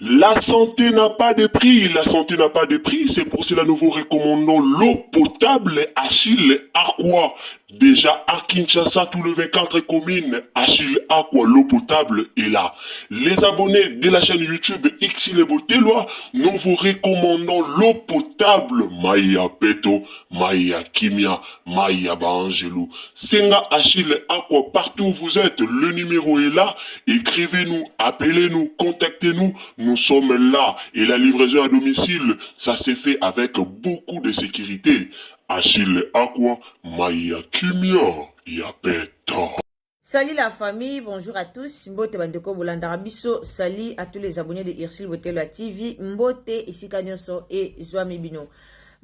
La santé n'a pas de prix, la santé n'a pas de prix, c'est pour cela que nous vous recommandons l'eau potable Achille Aqua. Déjà à Kinshasa, tous les 24 communes, Achille Aqua, l'eau potable est là. Les abonnés de la chaîne YouTube Xile Botelwa, nous vous recommandons l'eau potable Maya Peto, Maya Kimia, Maya Bangelou. Senga Achille Aqua, partout où vous êtes, le numéro est là. Écrivez-nous, appelez-nous, contactez-nous. Nous sommes là et la livraison à domicile, ça s'est fait avec beaucoup de sécurité. Achille Aqua, Maya Kimia, Yapeta. Salut la famille, bonjour à tous. Mbote bandeko bolandara biso, salut à tous les abonnés de Irsil Botelwa TV. Mbote isika nyonso et Zwami bino.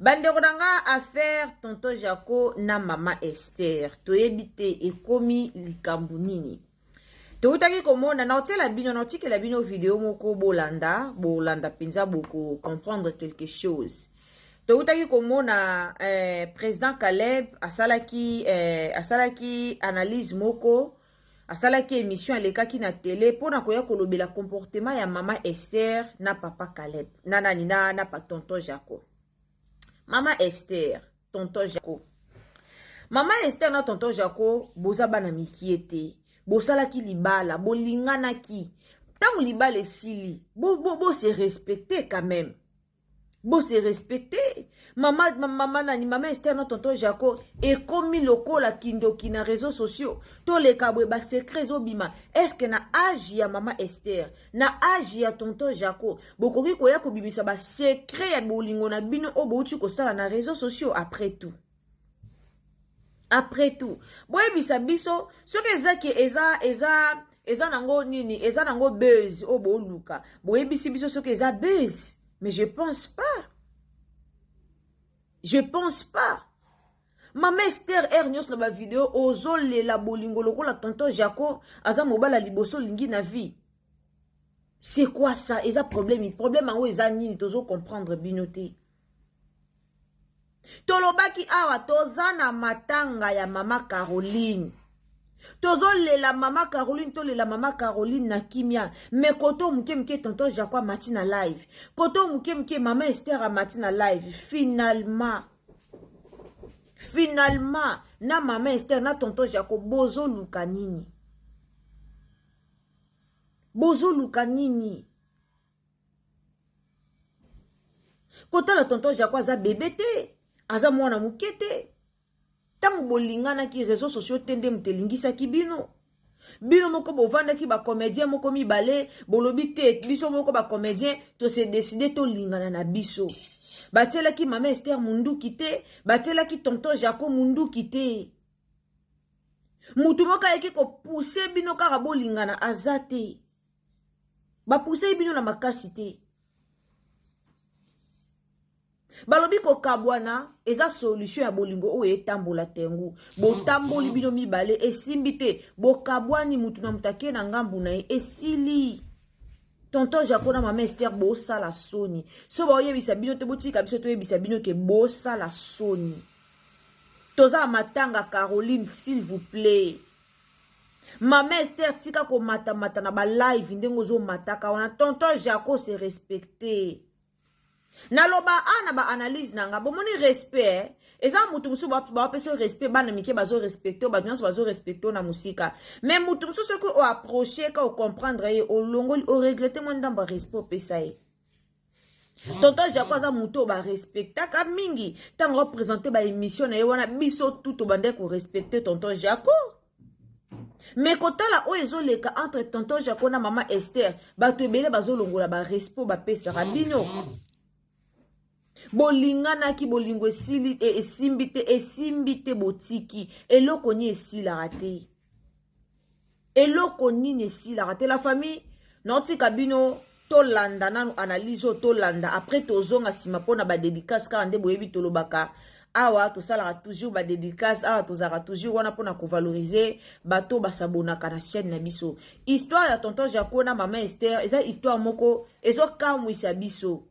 Bandeko nanga affaire tonton Jaco na mama Esther. Toyebite ekomi likambo nini. Toutaki komona na otela bino na otike la bino vidéo moko bolanda penza boko comprendre quelque chose. Toutaki komona président Caleb asalaki analyse moko asalaki émission alekaki na télé pona koya kolobela comportement ya mama Esther na papa Caleb na tonton Jaco. Mama Esther, tonton Jaco. Mama Esther na tonton Jaco boza bana mikiete. Bosalaki libala, bolinganaki. Tango libala esili, bo se respecter quand même. Bo se respecter. Mama Esther na tonton Jaco ekomi lokola kindoki na réseaux sociaux. To le kabwe ba secret zobima. Est-ce que na âge ya mama Esther, na âge ya tonton Jaco, bokoki koya kobimisa ba secret ya bolingo na bino obouti ko sala na réseaux sociaux après tout. Après tout, boye biso, ce que eza nango nini, eza nango buzz, obo luka. Boye biso ce que eza buzz. Mais je pense pas. Je pense pas. Maman Esther Ernios na ba vidéo, ozole la bolingo lokola tonton Jaco, aza mobala liboso lingi na vie. C'est quoi ça? Eza problème, problème en eza nini, tozo comprendre binote. Tolobaki awa tozana matanga ya mama Caroline. Tozolela mama Caroline, tolela mama Caroline na kimia. Mais koto mke tonton Jaco matina live. Koto mke mama Esther a matina live. Finalement, na mama Esther na tonton Jaco bozo luka nini. Bozo luka nini. Koto la tonton Jaco aza bébé te. Aza mwana mukete. Tango bolingana ki réseaux sociaux tende mtelingisa ki bino. Bino moko bovanda ki ba comédien moko mibale, bolobi te biso moko ba comédien to se décider to lingana na biso. Batela ki mama Esther mundu kite, batela ki tonton Jaco mundu kite. Mutu moka yeki ko pousser bino kaka bolingana azate. Ba pousser bino na makasi te. Balobi ko kabwana eza solution ya bolingo o etambola tengu. Bo tamboli bino mibale esimbite bo kabwani mutu na mutake na ngambu na esili. Tonton Jaco na mama Esther bo sala soni. So ba oyebisa bino te botika biso to yebisa bino ke bo sala soni. Toza matanga Caroline s'il vous plaît. Mama Esther tika ko mata na ba live ndengo zo mataka wana tonton Jaco se respecter. Naloba ana ba analyse nanga bomoni respect eza mutu musu ba pesa respect bana mike bazo respecter ba nyonso bazo respecter na musika mais mutu musu ce que o approcher ka o comprendre ye o longo o regretter mon ndamba respect pesa ye tonton Jaco za mutu ba respecter ka mingi tango représenter ba émission na ye wana biso tout bande ko respecter tonton Jaco. Mais kotala o ezoleka entre tonton Jaco na mama Esther bato ebele bazo longola ba respect ba pesa rabino. Bolingana ki bolingo esili esimbite botiki eloko ni esila rate. Eloko ni esila rate la famille noti kabino to landa na analyse to landa après tozonga sima pona ba dédicace ka ande boyebi tolobaka awa to sala toujours ba dédicace awa to zara toujours wana pona ko valoriser bato basabona kana chaîne na biso. Histoire ya tonton Jaco na mama Esther eza histoire moko ezo kamwisa biso.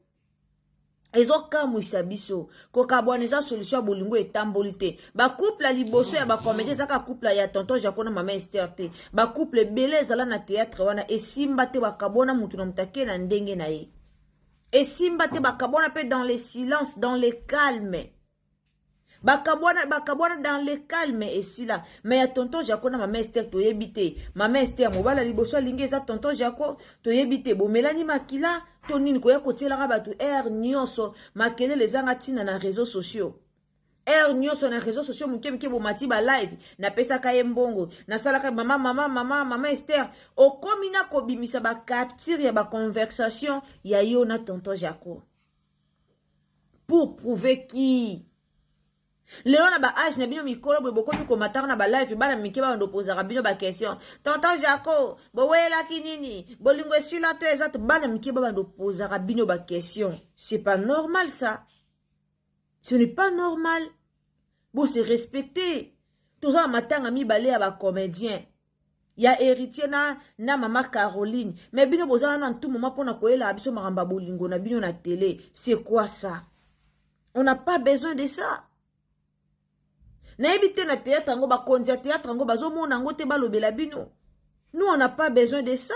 ezokamwisa biso kokabwana eza solution ya bolingo etamboli te bacouple ya liboso ya bacomédie ezaka couple ya tonton Jaco na mama Esther te bacouple ebele ezala na théâtre wana esimba te bakabwana mutu na mutake na ndenge na ye esimba te bakabwana pe dans le silence dans le calme bakabwana dans le calme esila mais ya tonton Jaco na mama Esther toyebi te mama Esther mobala liboso alingi eza tonton Jaco toyebi te bomelani makila to nini koya kotielaka bato air nyonso makelele ezanga ntina na réseaux sociaux air nyonso na réseaux sociaux moke bomati ba live napesaka ye mbongo nasalaka mama Esther okomi na kobimisa bacapture ya baconversation ya yo na tonton Jaco pour prouver qui lelo na ba age na bino mikolo boye bokomi komataka na ba live bana mike ba ndopozaka bino ba question tonton Jaco bowelaki nini bolingo esila to eza bana mike ba ndopozaka bino ba question c'est pas normal ça ce n'est pas normal bon c'est respecté toza matanga mibale ya ba comédien ya héritier na mama Caroline mais bino bozana na tout moment pona koyela biso maramba bolingo na bino na télé c'est quoi ça on n'a pas besoin de ça na ebite na théâtre ngo bakonzi ya théâtre ngo bazomona ngo te balobela bino nous on n'a pas besoin de ça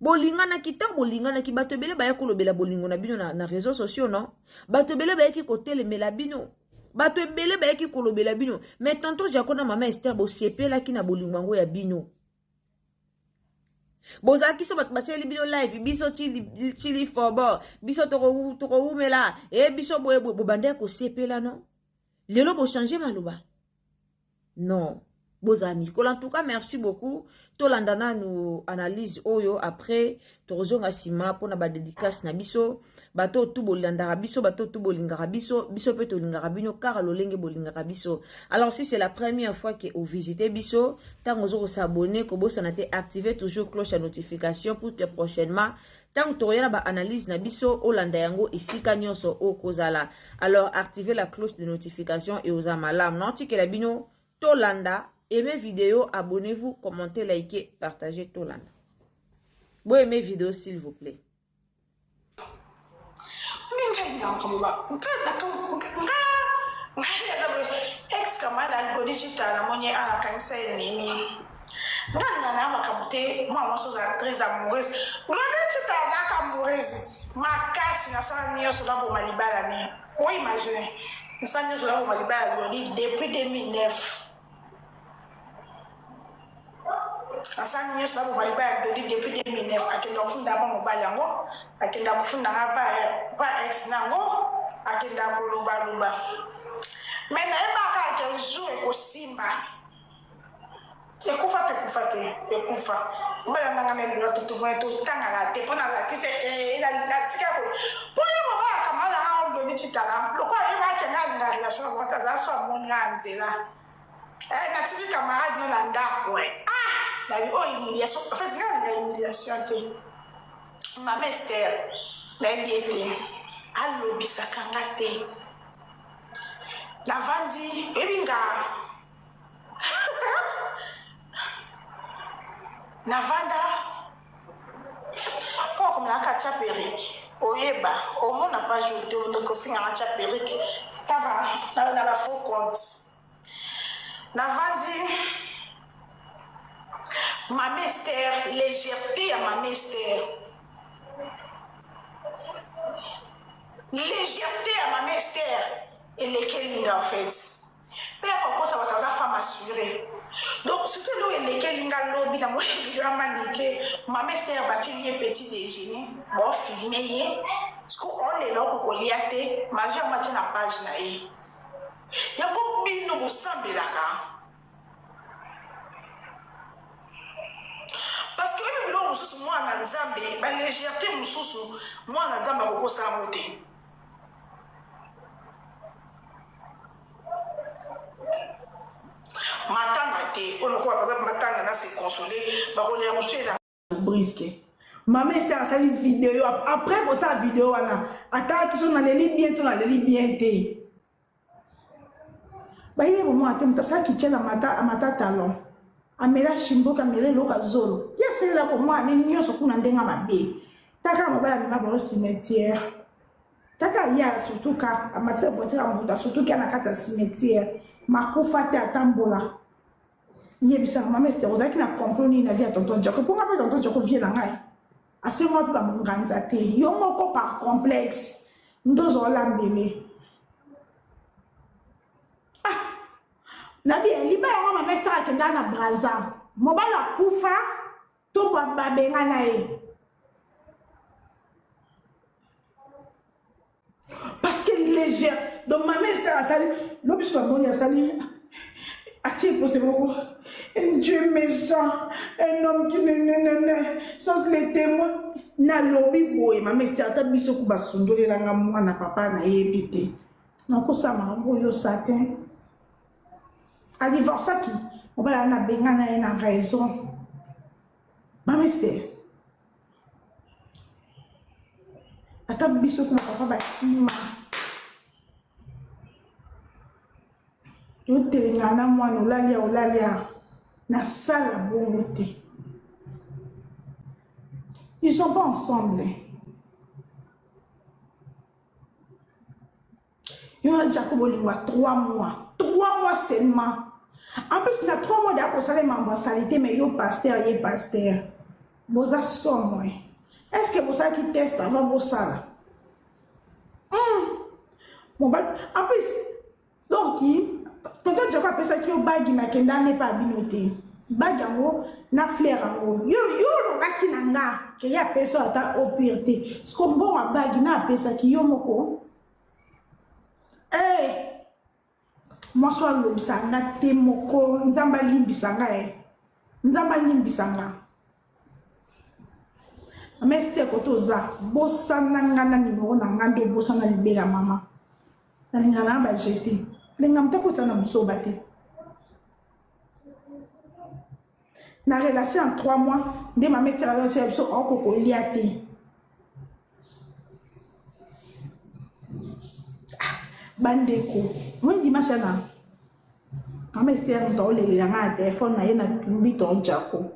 bolingana kita bolingana ki bato ebele baya kolobela bolingo na bino na réseaux sociaux non bato ebele baya ki kotelemela bino bato ebele baya ki kolobela bino mais tonton Jaco na mama Esther bosepela ki na bolingo ngo ya bino bozaki so bato baseli bino live biso chili fobo biso toko umela biso boye bobande ko sepela non lelo bo changer maloba non bozami kola en tout cas merci beaucoup tolandana nous analyse oyo après tozonga sima pona ba dédicace na biso bato tout bolandara biso bato tout bolingara biso pe to lingara bino car lolenge bolingara biso alors si c'est la première fois que vous visitez biso tango zo s'abonner ko bosa na te activer toujours cloche à notification pour que prochainement tant que tu ba analyse na biso olanda yango isika nyonso o kozala alors activez la cloche de notification et aux amalam non tike la bino tolanda aimez vidéo abonnez-vous commentez likez partagez tolanda bon aimez vidéo s'il vous plaît ex kamada go digital monye ala kanisa nini ngana na makamute mama so za très amoureuse ngana titaza ka amoureuse makasi na sana niyo so labo malibala ni o imagine sana niyo so labo malibala depuis 2009 asani niyo so labo malibala depuis 2009 akenda kufunda ba mobali yango akenda kufunda ba ex nango akenda kuluba mais na eba ka ke jour ko simba ekufa mbala nanga nelo tutumwetu tangala te pona la kise ila latika ko boye baba kamala ha ndo bichitala lokwa eba ke ngala la so bota za so monganzela na tiki camarade no landa ko la bi o humiliation en fait ngala la humiliation te mama Esther na biete allo bisaka ngate la vandi ebinga Navanda pour comme la kacha periki oyeba au monde n'a pas joué de coffin à kacha periki taba dans la faux compte Navandi ma Esther légèreté à ma Esther légèreté à ma Esther et lesquels en fait mais pourquoi ça va ta femme assurée. Donc, ce que nous et lesquels nous avons lobby dans mon évidemment que ma mère s'est abattue un petit déjeuner, bon filmé, ce qu'on est là pour liater, majeur match na page na e. Il y a beaucoup de nous semble là parce que même là on moi na nzambe, ba légèreté mususu, moi na nzambe ko sa moté. Matanga te on ko par exemple matanga na se consoler ba ko le monsieur la brisque maman Esther a sali vidéo après ko sa vidéo wana ata ki so na leli bientôt na leli bienté ba ile moment atem ta sa ki tchela mata talon amela shimbo kamele loka zolo ya sela ko moi ni nyoso kuna ndenga mabe taka mobala ni mabalo cimetière Kaka ya surtout ka amatia boitira muta surtout ka na kata cimetière makufa te atambola. Yebisa mama Esther ozaki na comprendre na vie à tonton Jaco pour nga tonton Jaco vie na ngai. Ase moi pe ba munganza te. Yo moko par complexe. Ndozo lambele. Nabi liba ya mama Esther akenda na Braza. Mobala kufa to ba benga na ye. Parce que légère. Donc ma mère Esther a sali, l'obus pas bon, il a sali. A-t-il posté beaucoup? Un Dieu méchant, un homme qui ne chose les témoins. Na lobby boy, ma mère Esther a biso kuba sundole la ngamwa na papa na yebite. Donc ça m'a yo satin. A divorce qui? On va la na benga na raison. Ma mère Esther. Ata biso kuma papa ba kima. Yo telengana mwana olalia na sala bongo te. Ils sont pas ensemble. Yo na Jacob Olingwa 3 mois. 3 mois seulement. En plus, na 3 mois d'après ça les m'ambasalité mais yo pasteur. Boza somme. Est-ce que vous savez qui teste avant vos salles? En plus, donc, tonton Jacob appelle ça qui au bagi makenda n'est pas binoté. Bagango, na flair ango. Yo, lo baki nanga, que ya peso ata au pureté. Ce qu'on voit à bagi na appelle ça qui yo moko. Moi, soit l'obsanga, te moko, nzamba limbisanga, nzamba limbisanga. Mais c'était kotoza bosana ngana numéro na ngando bosana libela mama na ngana ba jeté lenga mtako tana muso baté na relation en 3 mois de ma mère la chef so okoko liaté bandeko moi dimanche na ma mère ndo le yanga téléphone na yena mbito Jaco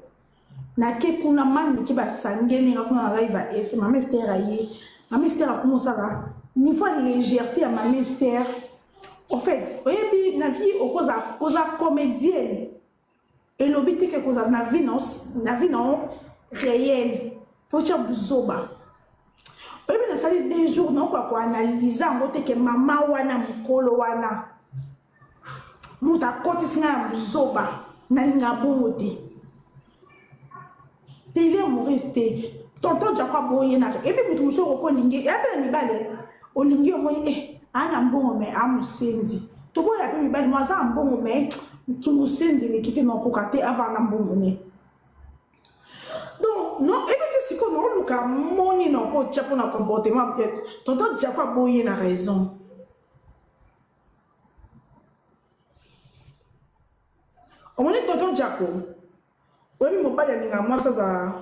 na ke kuna mani ki ba sangeli nga kuna live a ese ma Esther aye ma Esther a commencé à niveau de légèreté à ma Esther en fait oyebi na vie okoza comédienne et l'obité que koza na vie non réelle faut dire buzoba oyebi na sali des jours non quoi analyser ngote ke mama wana mukolo wana muta koti singa buzoba na linga bongote Télé Maurice tonton Jacob boyena et puis mutu muso ko lingi ya pe mi bale o lingi o moyi ana mbongo me amusenzi to boya pe mi bale mwaza mbongo me kimusenzi le kite no ko kate avant mbongo ne donc non et puis si ko no luka moni no ko chapo na comportement tonton Jacob boyena raison o moni tonton Jacob oui, mon père a moi ça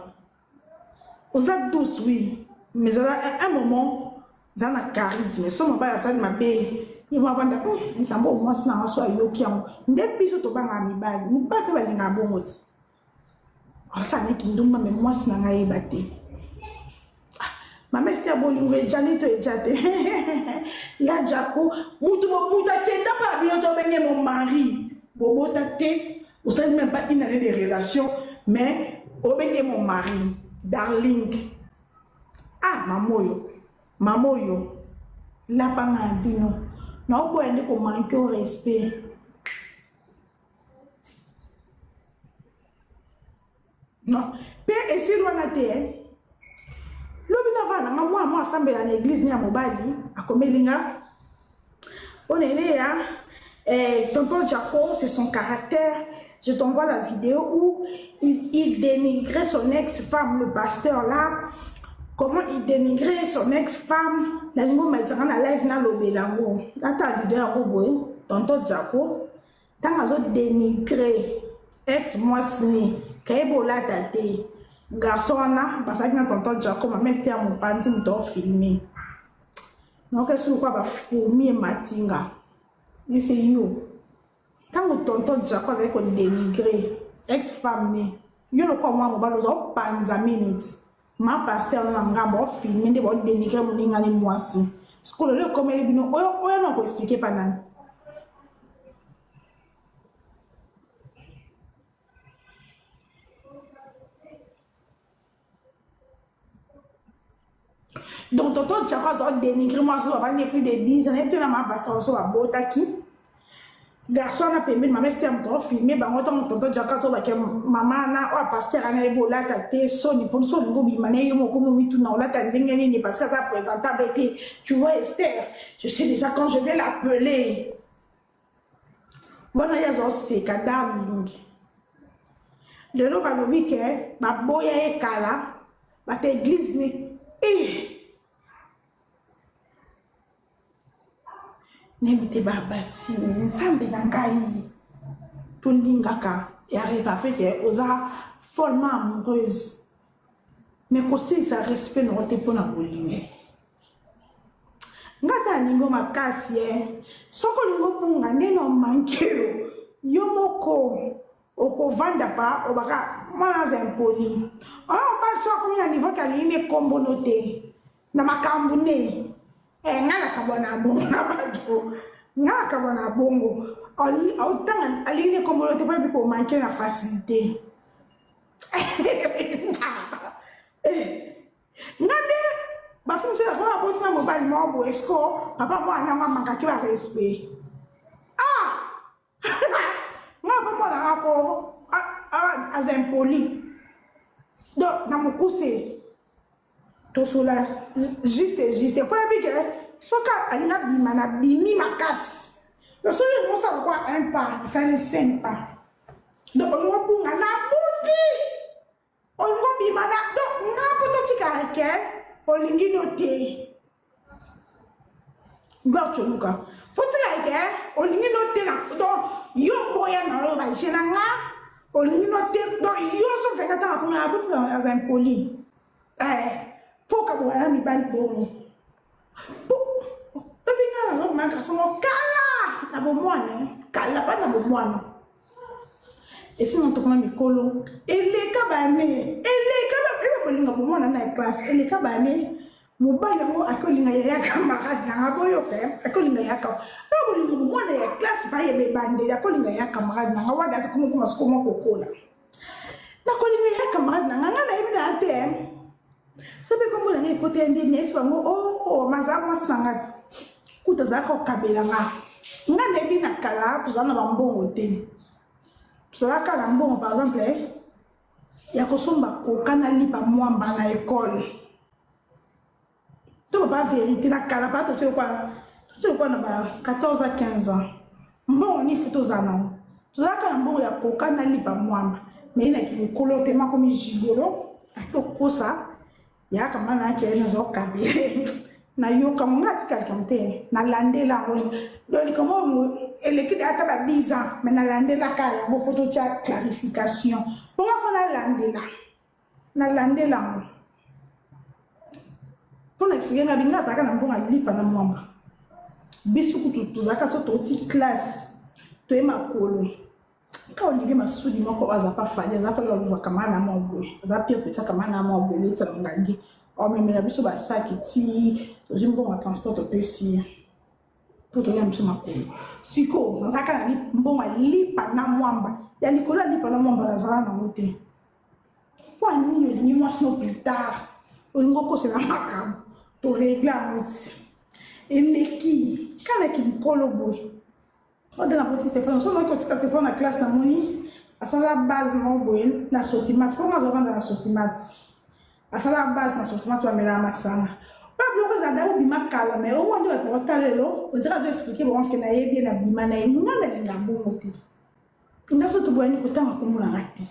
aux a douce oui mais à un moment ça a charisme so mon père ça m'a bé il m'a vendre ntambo moi ça na so ayo kiamo ndebi so to banga mi ba ni ba pe ba linga bomoti ça n'est qui ndumba mais moi ça na yebate ma mère c'était bolingwe janito ejate la Jaco muta kenda pa bi to benge mon mari bobo tate vous savez même pas une année de relation mais obéissez mon mari darling mamoyo la panga vino na obo ende ko manquer au respect non père et si loin na te lobina vana moi assemble à l'église ni à mobali akomelinga on est là tonton Jaco, c'est son caractère. Je t'envoie la vidéo où il dénigrait son ex-femme, le pasteur là. Comment il dénigrait son ex-femme. La ligne m'a dit dans la live dans le Bélango. Dans ta vidéo, tonton Jaco, tant que dénigré ex-moissini, Kaebola tate, garçon là, parce que tonton Jaco, ma mère était à mon pantin, m'ont filmé. Donc, qu'est-ce que vous avez fourmi et matinga? Mais c'est yo. Quand vous tonton Jaco vous avez dénigré ex-femme né, yo le quoi moi ba lozo panza minutes. Ma pasteur na ngamba filmer de bo dénigrer moninga ni mwasi. Skolole comme les bino, oyo non ko expliquer pendant. Donc, tonton Tchakwa a dénigré moi, ça va plus de 10 ans, et puis, ma basta, ça va bota qui. Garçon a permis, ma mère c'était un peu filmé, bah, moi, tonton Tchakwa, ça va que maman, na, ou pasteur, a ebo, là, t'as son, pour son, go, bimane, yo, mo, comme, oui, tout, non, là, t'as dingé, parce que ça présentable était, tu vois, Esther, je sais déjà quand je vais l'appeler. Bon, il y a aussi, kadam, de l'eau, bah, le week-end, bah, boya, et kala, bah, t'es église, eh, n'habitez pas basi nsambe na ngai tolingaka et arrive après que oza follement amoureuse mais aussi ça respect no te pona bolingo ngata lingo makasi soko lingo bunga ndeno manke yo moko okovanda pa obaka mwana za impoli ba so ko ya niveau kali ne kombo note na makambu ne ngana kabona bongo na bato ngana kabona bongo autant aline comme le pas bi ko manquer la facilité ngade ba fum se ba bo tina mobile mo bo esco papa mo ana mama ka ki ba respect moi pas moi na ko as impoli donc na mo pousser to sola juste pour que soka alina bimana bimi makas donc so le ça quoi un pas ça les 5 pas donc on va pour na buti on va bimana donc na photo tika ke olingi noter gaucho luka photo ke olingi noter donc yo boya na yo ba jenanga olingi noter donc yo so fait kata ko na buti as impoli faut que vous ayez mis bal bon. Tapi quand on a garçon kala na bomwane kala pas na bomwana. Et sinon to comme mikolo ele kabane bolinga bomwana na classe ele kabane mobali mo akolinga ya camarade na boyo pe akolinga ya ka na bolinga bomwana ya classe ba yebe bande akolinga ya camarade na wada to kuma skomo kokola. Na kolinga ya camarade na ngana ibina ate sabe como la côté indien c'est bango oh mazama sangati kutazaka kabela nga nebi na kala tuzana bambongo te tuzala kala mbongo par exemple ya kosomba kokana lipa mwamba na école to ba vérité na kala pa to kwa na ba 14 à 15 ans mbongo ni futo zana tuzala kala mbongo ya kokana lipa mwamba mais na kimikolo te makomi jigolo atokosa ya kama na ke na zo kabe na yo kama ngati kalkamte na landela ngoli donc comment elle qui data ba 10 ans mais na landela kaya bo photo cha clarification on va faire na landela pour expliquer na binga saka na mbonga lipa na mwamba bisuku tuzaka so to ti classe to e makolo quand Olivier Massoudi moko aza pas fali aza pas lo kamana mo aza pire petit kamana mo boy le tsana ngangi o me na biso ba saki ti ozimbo wa transport pesi pour to yam suma ko siko nazaka na mbongo lipa na mwamba ya likola lipa na mwamba aza na mote kwa nini ni moi no plus tard ongo ko se la makam to régler amoti eneki kana kimkolo boy on a petit Stéphane, on a Stéphane en classe na moni, à ça la base mon boy na sosimat, comment on va dans la sosimat. À ça la base na sosimat wa mela masanga. Pas bloquer ça dawo bima kala mais au moins de votre talelo, on dirait expliquer bon que na yebi na bima na ngana linga bongote. Ngaso to boyani ko tanga ko mula ngati.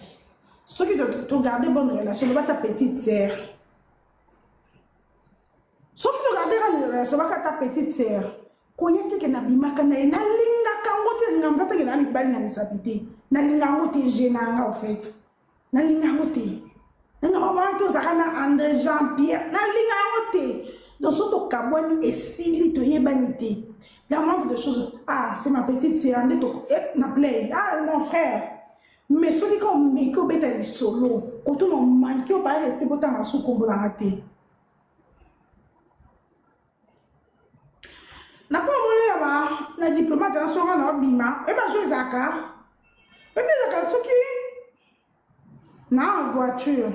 Ce qui te garder bonne relation avec ta petite sœur. Sauf que garder une relation avec ta petite sœur. Koyeke ke na bima kana na linga kangote linga mtata ke na mibali na misapite na linga ngote jenanga en fait na linga ngote na mama to zakana André Jean-Pierre na linga ngote donc soto kabwani esili to yebanité la moindre de choses c'est ma petite sœur ande to na play mon frère mais celui comme meko beta li solo ko to no manki o ba respect bota na su kombola ngate Na kwa mole ba na diplomate na songa na bima e ba zo zaka e me zaka soki na voiture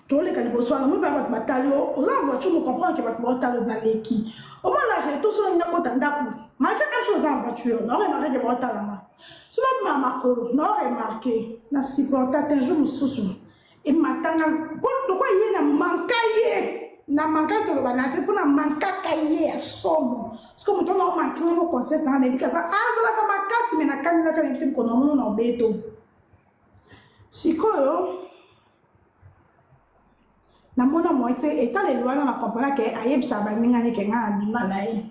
to le kali boso na mo ba batalio aux en voiture mo comprendre que ba batalio dans l'équipe au moins là j'ai tout so na ko tandaku ma ka chose en voiture na remarqué que batalio ma so na makolo na remarqué na supporter un jour mususu e matanga ko ko yena mankaye na manka to ba na pour na manka kaye somo parce que muto na manka no conscience na ne bikasa azola kama kasi me na kanina kana msimu kono muno na beto sikoyo na mona moite eta le lwana na comprendre que ayebisa ba ninga ne kenga bima na ye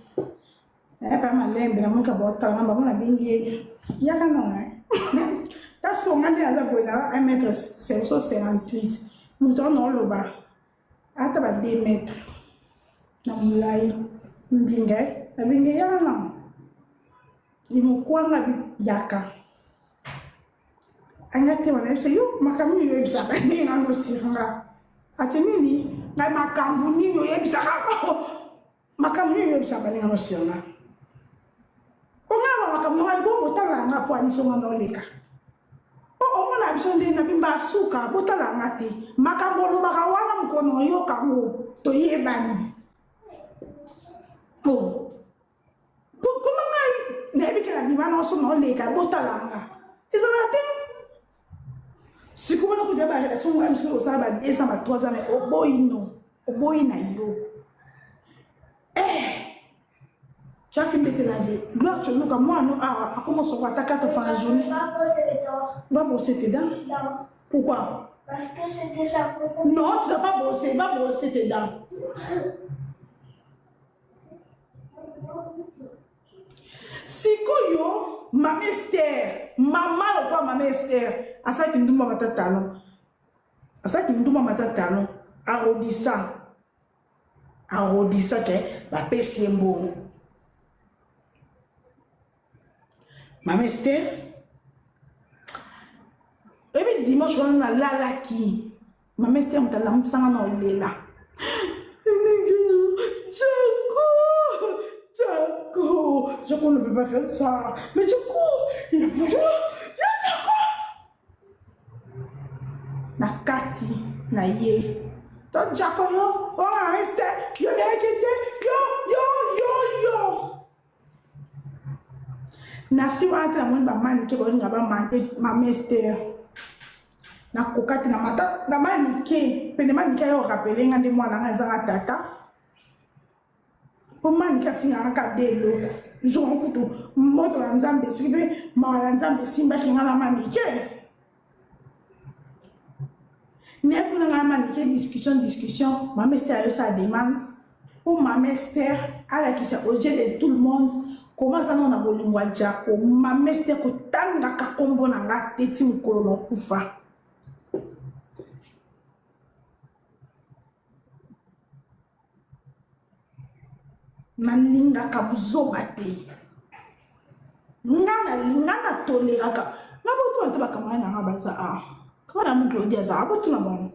pa malembe na munka bota na ba mona bingi ya kana parce que on a déjà pour là 1m558 muto no loba ata ba 2 mètres na mulai mbinga abinga ya na limukwanga yaka anyate wana bisa yo makamu yo bisa ba ni na no siranga ati nini na makambu ni yo bisa ka makamu yo bisa ba ni na no siranga onga makamu wa bo botala nga po ani songa no leka o mona biso ndi na bimba suka botala ngati makambo lo baka wana mkono yo kango to yebani oh kuma ngai nebi kana bimba no so no leka botala nga izolate sikubona kudeba la so ngam so saba 2 ans 3 ans mais oboyi na yo tu as fini de te laver. Gloire, tu nous comme moi, nous, à comment on va attaquer ta fin de journée? Va brosser tes dents. Non. Pourquoi? Parce que j'ai déjà brossé. Non, tu ne vas pas brosser, va brosser tes dents. Sikoyo, maman Esther, maman le quoi, maman Esther, à ça qui nous demande ta talon. À ça qui nous demande ta talon. Arrodissant que la paix c'est bon. Maman Esther, et puis dimanche on a la qui. Maman Esther on t'a la moussanga na olela. Jaco ne peut pas faire ça. Mais Jaco, il a pas droit. Na kati na ye. Toi Jaco yo, on a resté. Yo l'ai inquiété. Yo. Na si wa ata mwen ba mani ke bo nga ba mande Maman Esther. Na kokati na mata na mani ke pene mani ke yo rappeler ngande mwana nga zanga tata. Pour mani ke finga ka de loko. Jo nkutu moto la nzambe sibe ma la nzambe simba kinga la mani ke. Ne kuna nga mani ke discussion Maman Esther yo sa demande. Pour Maman Esther ala qui s'est aux yeux de tout le monde. Comment ça non a bolingwa Jaco Maman Esther ko tanga ka kombo na nga teti mukolo no kufa. Nalinga kabuzoba te. Ngana tolera ka. Na botu ante bakamana na baza a. Kama na Claudia za abotu na bon.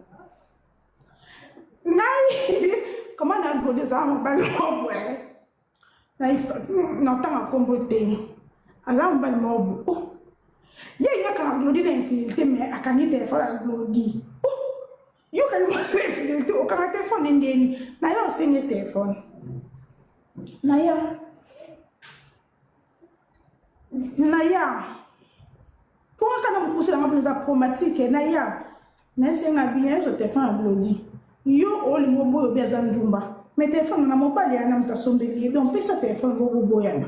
Ngai kama na Claudia za mo bali mo bwe. Na tanga kombo te. Azam bali mo bu. Oh. Ye ka Claudia na infiltré mais akangi téléphone à Claudia. Oh. Yo ka mo se infiltré o ka téléphone ndeni. Na yo singe téléphone. Naya pour quand on pousse la main plus appromatique Naya n'est-ce nga bien je te fais un blodi yo o lingo boyo bia njumba mais téléphone na mobile yana mtasombeli donc pesa téléphone go boyana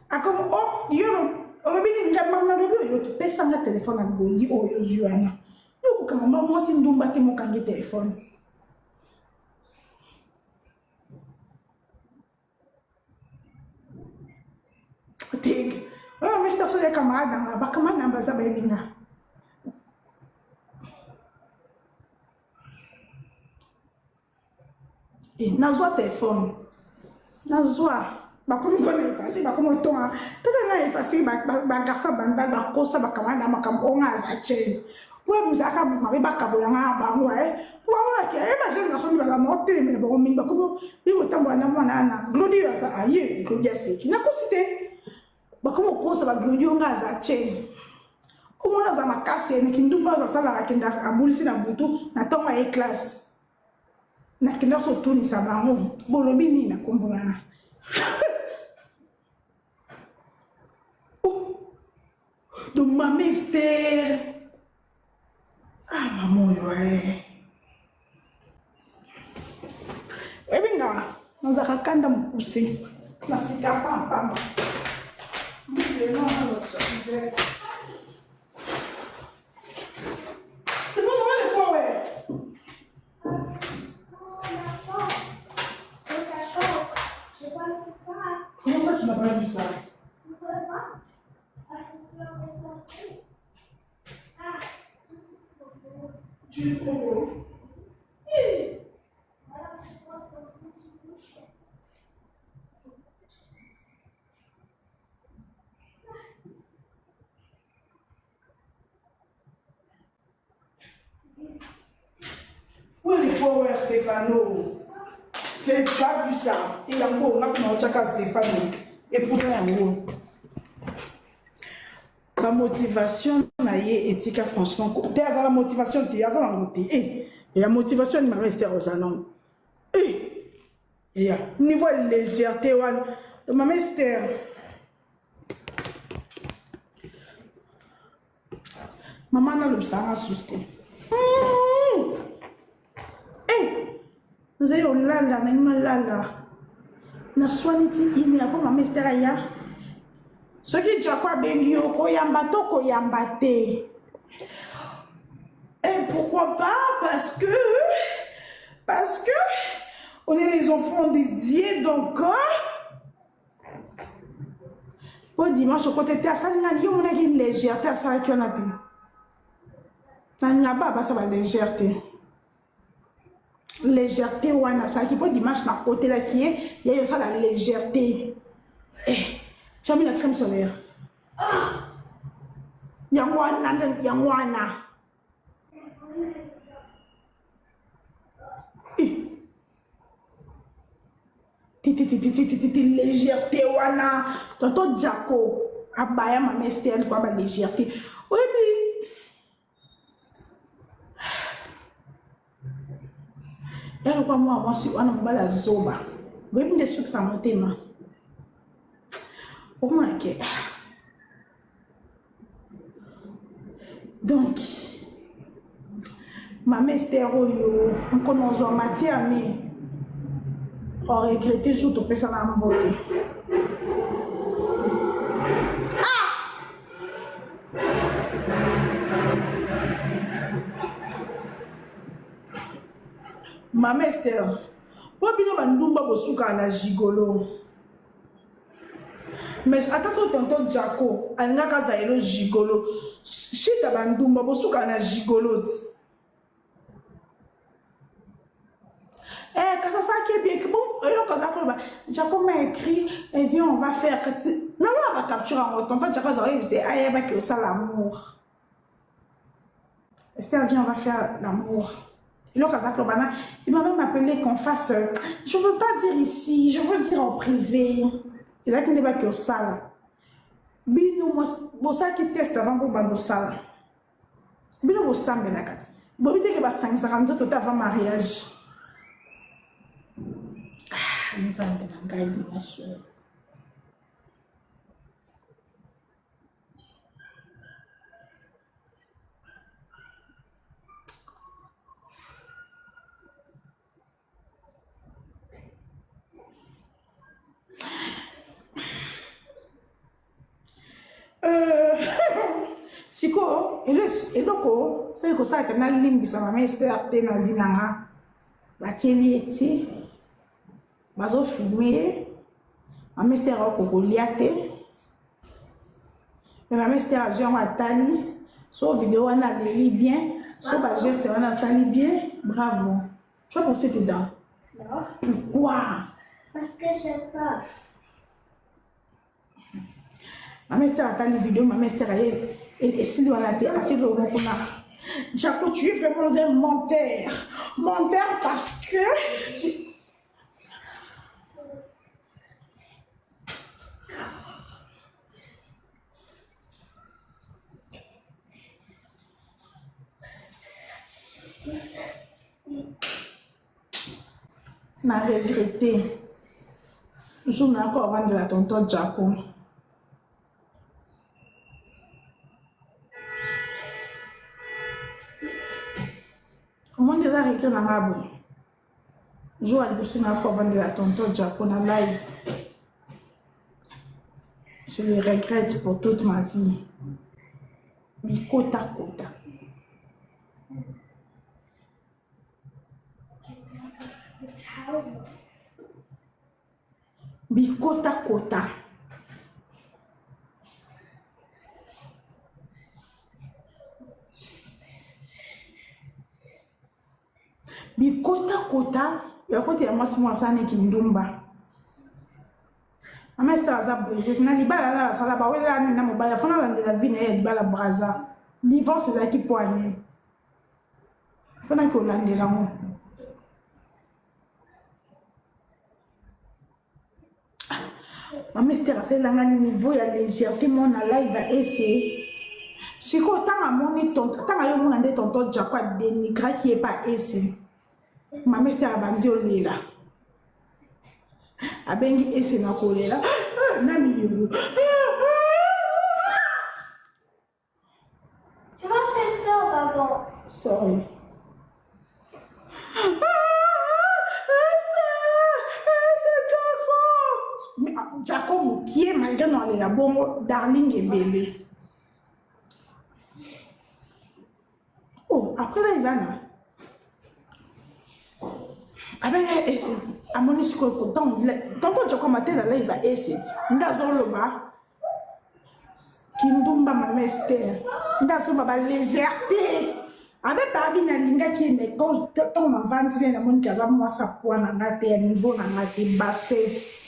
akomo oh yo obini ngama na yo to pesa na téléphone na blodi o yo zuana yo kama mama si ndumba te mokangi téléphone. Tig, mais está só de camada, a camada não vai saber vingar. E na sua telefone, na sua, como não é fácil, como eu tá não é fácil, garça banda, coça, camada, macam onga zache. Ouais, vous avez un kabolanga bango eh. Voilà que eh j'ai garçon va la noter mais bon mais comme lui autant moi na Glodio ça aye Glodio c'est qui n'a pas cité. Ba comme ko ça va Glodio ngaza chain. Comment on a ma casse et qui nous pas ça la kenda abulisi na butu na tonga e classe. Na kenda so tuni sa bango. Bolobi ni na kombona. De ma mystère. Ah, maman, ouais. Eh bien, nous avons quand même poussé. La cigare pas. Nous allons sortir. Tu veux le quoi, ouais? Comment ça, tu n'as pas vu ça? Tu es trop beau. Où est les power Stéphano? Tu as vu ça? Il y a un mot, on a Stéphano. Et pour un mot. La motivation naie éthique franchement côté la motivation tu as ça et la motivation ma rester aux salon et ya niveau légèreté one de ma mystère maman na le ça assusté nous ayons là na soiniti imi après ma mystère ya ce qui Jacob Bengio, Koyamba te. Et pourquoi pas? Parce que on est les enfants dédiés donc. Pour dimanche au côté de ça, il y a une légèreté à ça qui on a dit. Il n'y a pas ça va légèreté. Légèreté ou on a ça qui pour dimanche na côté là qui est, il y a ça la légèreté. J'ai mis la crème solaire. Yangwana. Légèreté wana. Tonton Jaco. Abaya ma mestelle quoi ba légèreté. Oui mais. Elle quoi moi si on a bala zoba. Oui mais des trucs ça monte ma. Oh my God. Donc, ma mère Esther, on connaît en matière, mais on regrette juste au personne à mon beauté. Ma mère Esther, pourquoi bien on va bosuka na gigolo? Mais attention tonton Jaco, alina kaza elo gigolo. Chita bandumba bosuka na gigolo. Quand ça qui est bien que bon, Jaco m'a écrit, et viens on va faire. Non, on va capturer en tonton Jaco ça il dit aïe bah que ça l'amour. Esther viens on va faire l'amour. Et là il m'a même appelé qu'on fasse. Je veux pas dire ici, je veux dire en privé. Et là, qui n'est pas que ça. Bino, moi, ça qui teste avant pour bando ça. Bino, vous savez, la carte. Bon, vous dites que 550 tout avant mariage. Ah, nous avons un gars, bien sûr. Siko, eloko, pe ko sa ka na limbisa ma mester te na vinanga. Ba tielieti. Bazo filmer. Ma mester ko goliate. Mais ma mester a joué en atani. So vidéo on a li bien, so ba geste on a sali bien. Bravo. Tu as pensé dedans? Non. Pourquoi? Parce que j'ai peur. Ma mère a vu vidéo, ma mère a et si on a été acheté le rond. Jaco, tu es vraiment un menteur. Menteur parce que... On a regretté. Je n'ai encore vendre la tonton Jaco. Comment on a regretté dans la boue? Je n'ai encore vendre la tonton Jaco dans la live. Je le regrette pour toute ma vie. Mais kota kota. Bikota kota. Bikota kota. Ya kote ya mwasi mwasane kindumba. Mama Esther aza brisé. Na libala la sala ba wela na mobala fona la de la vie na libala braza. Divorce ezaki poani. Fona ko landela ngo. Mama Esther aselanga niveau ya légèreté mon na live va essayer. Siko tanga moni tonton tanga yo mona nde tonton Jaco dénigra qui est pas essayer. Mama Esther abandi olela. Abengi essayer na kolela. Nami yo. Tu vas faire peur d'abord. Sorry. Jacob qui est malgré dans les labos, Darling et Bélé. Oh, après là, il va là. Avec à mon isco, tonton Jacob matin là, il va essayer. Ndazon le bas. Kindumba ma mester. Ndazon ma légèreté. Avec Babi na linga qui est quand on m'a vendu dans mon casa, moi ça point na ngate niveau na ngate bassesse.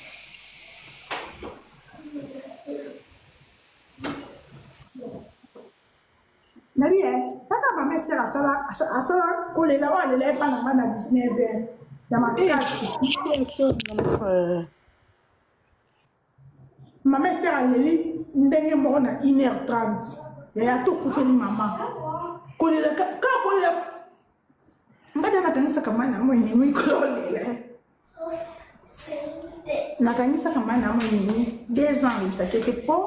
Nari tata ma mester asala kolela wa lela pa na na business ben ya makasi. Ma mester aleli ndenge mo na 1h30. Ya to kufeli mama. Kolela ka kolela mbada nakangisa kama na mwenye mikolela. Nakangisa kama na mwenye 2 ans ça quelque pas.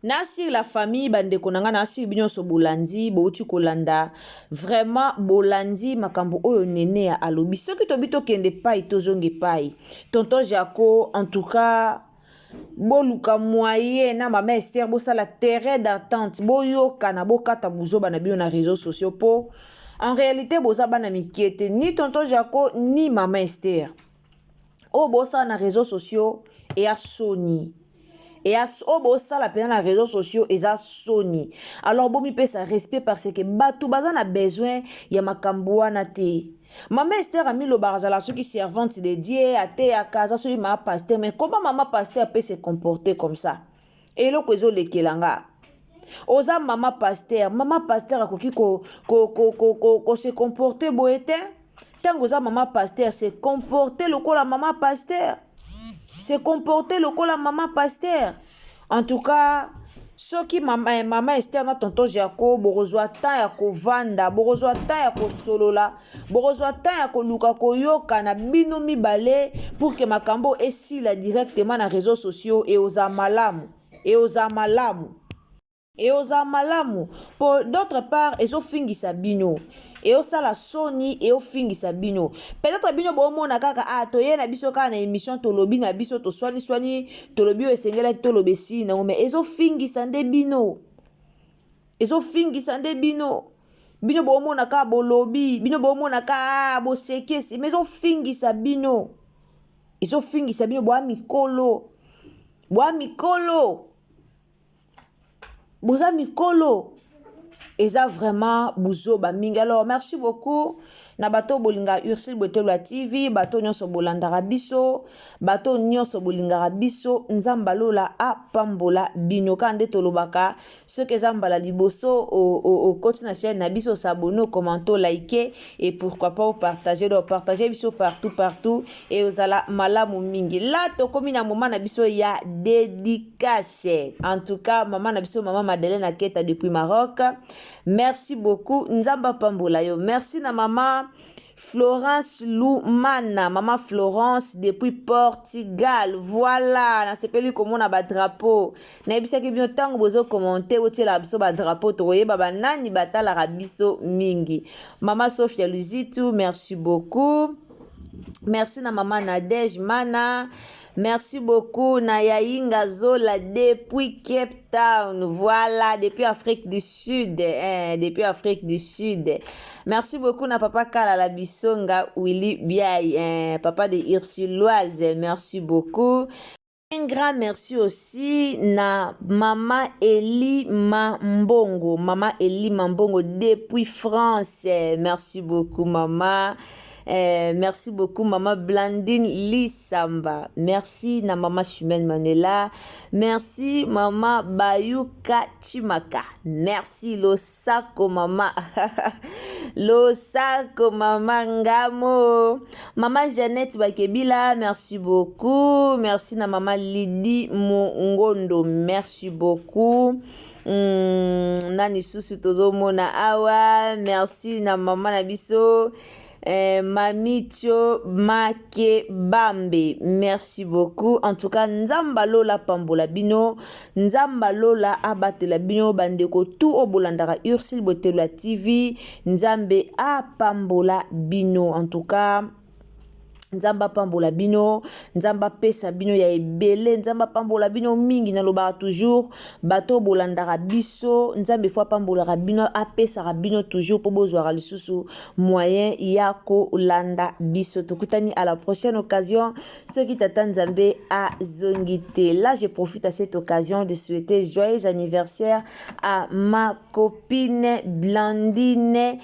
Nasi la famille bandeko nanga nasi binyoso bolandi bouti kolanda vraiment bolandi makambo oyo nene ya alobi soki tobito kende pai tozonge pai tonton Jaco en tout cas boluka moyen na mama Esther bosala terrain d'entente boyoka na bokata buzoba na bio na réseaux sociaux po en réalité boza bana mikiete ni tonton Jaco ni mama Esther o bosa na réseaux sociaux et à Sony et à o bosa la pena na réseaux sociaux et à Sony alors bon mi pesa respect parce que batu baza na besoin ya makambo wana te mama Esther a mis le barazala ceux qui servante de Dieu à te à casa so ma pasteur mais comment maman pasteur peut se comporter comme ça et le kozo lekelanga oza maman pasteur akoki ko se comporter boete tango za maman pasteur se comporter lokola maman pasteur se comporter lokola maman pasteur en tout cas soki maman Esther na tonton Jaco borozwa temps ya kovanda borozwa temps ya kosolola borozwa temps ya koluka koyoka na bino mibale pour que makambo esila directement na réseaux sociaux et aux malamu pour d'autre part ezo fingisa bino et au sala Sony et au fingisa bino peut-être bino bomona kaka toye na biso kaka na émission tolobi na biso to swani tolobi o esengela tolobesi na mais ezo fingisa nde bino bino bomona kaka bolobi bino bomona kaka bosekesi mais ezo fingisa bino bwa mikolo boza mikolo eza vraiment buzoba mingi alors merci beaucoup na bato bolinga Ursule Botelwa TV, bato nyonso bolandaka biso, bato nyonso bolingaka biso, nzamba lola apambola bino kande tolobaka soki eza mbala liboso au côté na chaîne na biso s'abonner, commenter, liker et pourquoi pas partager, donc partager biso partout et ozala malamu mingi. Là tokomi na moment na biso ya dédicace. En tout cas, maman na biso maman Madeleine Aketa depuis Maroc. Merci beaucoup nzamba pambola yo. Merci na maman Florence Lumana, maman Florence depuis Portugal. Voilà, na sepeli comme on a ba drapeau. Na bisa ki bien tango bozo commenter o tela biso ba drapeau to yeba ba nani batala rabiso mingi. Maman Sophia Luzitu, merci beaucoup. Merci na maman Nadège Mana. Merci beaucoup Nayainga Zola depuis Cape Town. Voilà, depuis Afrique du Sud. Depuis Afrique du Sud. Merci beaucoup na papa Kalala Bisonga Willy Biaï. Papa de Ursuloise. Merci beaucoup. Un grand merci aussi na maman Eli Mambongo. Maman Eli Mambongo depuis France. Merci beaucoup maman. Merci beaucoup maman Blandine Lisamba. Merci na maman Chimène Manela. Merci maman Bayuka Chimaka. Merci Losako maman. Losako maman Ngamo. Maman Jeannette Bakebila, merci beaucoup. Merci na maman Lydie Mongondo. Merci beaucoup. Nani susu tozo mona awa. Merci na maman Nabiso. Mamicho Make Bambe, merci beaucoup. En tout cas, nzamba lola pambola bino, nzamba lola abatela bino bandeko tout au bolandara Ursule Botelwa TV, nzambe a pambola bino. En tout cas, nzamba pambola bino, nzamba pesa bino ya ebele, nzamba pambola bino mingi na loba toujours bato bolandara biso, nzambe fois pambola bino apesa bino toujours pour bozwara lisusu moyen ya ko landa biso. Tokutani à la prochaine occasion, ceux qui t'attendent nzambe a zongité. Là, je profite à cette occasion de souhaiter joyeux anniversaire à ma copine Blandine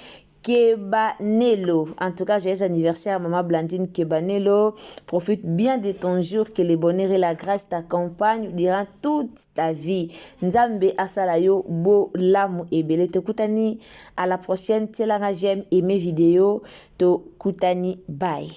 Kebanelo. En tout cas, joyeux anniversaire, maman Blandine Kebanelo. Profite bien de ton jour, que le bonheur et la grâce t'accompagnent durant toute ta vie. Nzambe asalayo bo lamu ebele. Te kutani à la prochaine. Télanga j'aime et mes vidéos. To kutani bye.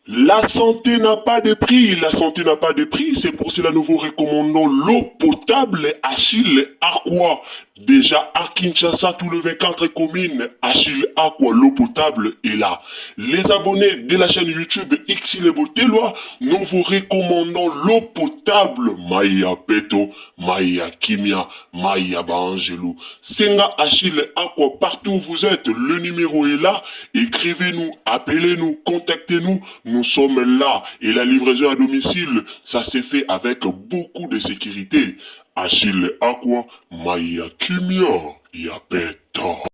La santé n'a pas de prix, la santé n'a pas de prix, c'est pour cela nous vous recommandons l'eau potable Achille Aqua. Déjà à Kinshasa, tous les 24 communes, Achille Aqua, l'eau potable est là. Les abonnés de la chaîne YouTube Ursule Botelwa, nous vous recommandons l'eau potable Maya Peto, Maya Kimia, Maya Bangelou. Senga Achille Aqua, partout où vous êtes, le numéro est là. Écrivez-nous, appelez-nous, contactez-nous, nous sommes là. Et la livraison à domicile, ça s'est fait avec beaucoup de sécurité. Achille Aqua, Maya Kimia, Yapeto.